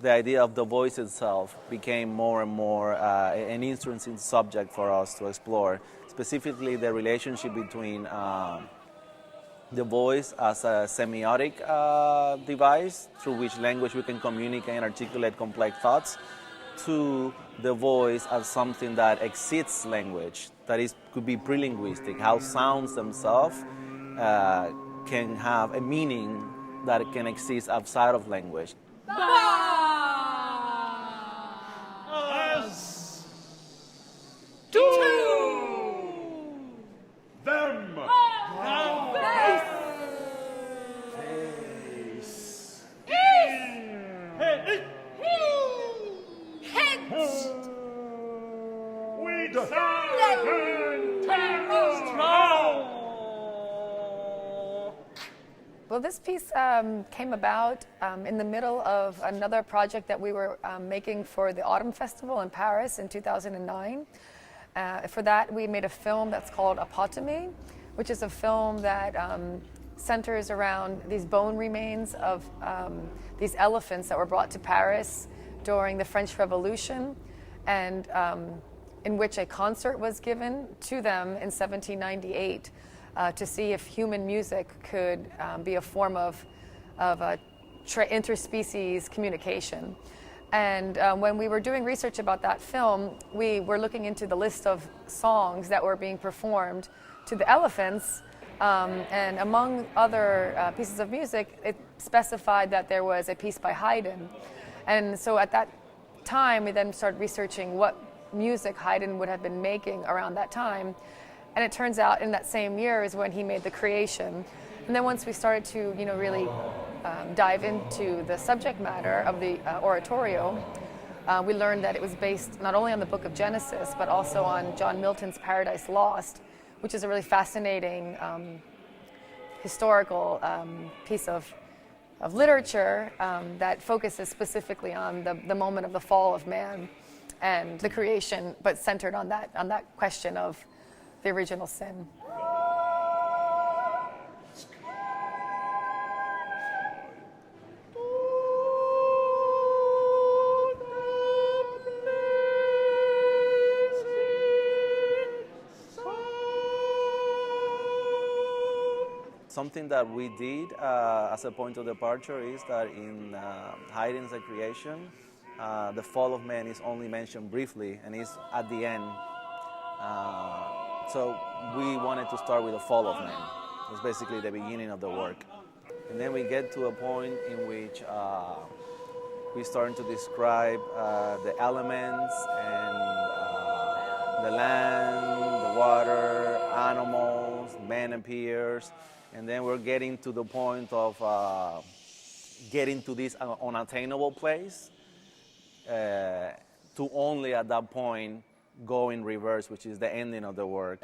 the idea of the voice itself became more and more an interesting subject for us to explore, specifically the relationship between the voice as a semiotic device through which language we can communicate and articulate complex thoughts, to the voice as something that exceeds language, that could be pre-linguistic, how sounds themselves can have a meaning that can exist outside of language. Well, this piece came about in the middle of another project that we were making for the Autumn Festival in Paris in 2009. For that, we made a film that's called Apotome, which is a film that centers around these bone remains of these elephants that were brought to Paris during the French Revolution, and in which a concert was given to them in 1798 to see if human music could be a form of interspecies communication. And when we were doing research about that film, we were looking into the list of songs that were being performed to the elephants, and among other pieces of music, it specified that there was a piece by Haydn. And so at that time, we then started researching what music Haydn would have been making around that time. And it turns out in that same year is when he made The Creation. And then once we started to, really dive into the subject matter of the oratorio, we learned that it was based not only on the book of Genesis, but also on John Milton's Paradise Lost, which is a really fascinating historical piece of literature that focuses specifically on the moment of the fall of man and the creation, but centered on that question of the original sin. Something that we did as a point of departure is that in Haydn's The Creation, the fall of man is only mentioned briefly and is at the end. So we wanted to start with the fall of man. It's basically the beginning of the work. And then we get to a point in which we start to describe the elements and the land, the water, animals, man appears. And then we're getting to the point of getting to this unattainable place to only at that point go in reverse, which is the ending of the work.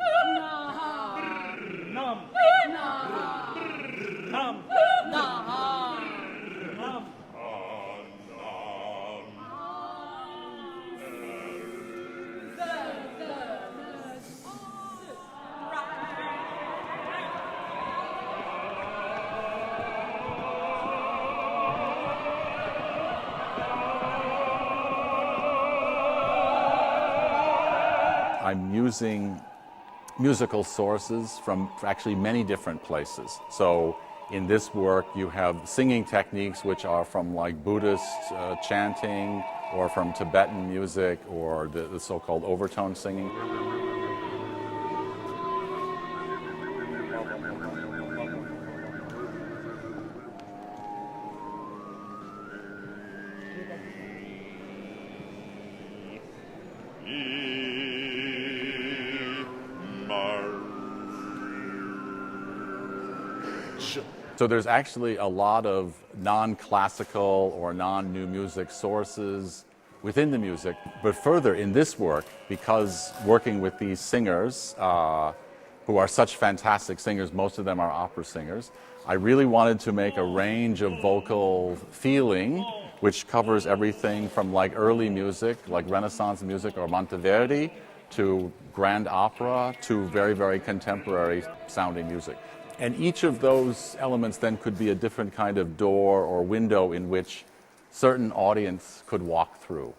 I'm using musical sources from actually many different places. So in this work you have singing techniques which are from like Buddhist chanting, or from Tibetan music, or the so-called overtone singing. So there's actually a lot of non-classical or non-new music sources within the music. But further, in this work, because working with these singers, who are such fantastic singers, most of them are opera singers, I really wanted to make a range of vocal feeling which covers everything from like early music, like Renaissance music or Monteverdi, to grand opera, to very, very contemporary sounding music. And each of those elements then could be a different kind of door or window in which certain audience could walk through.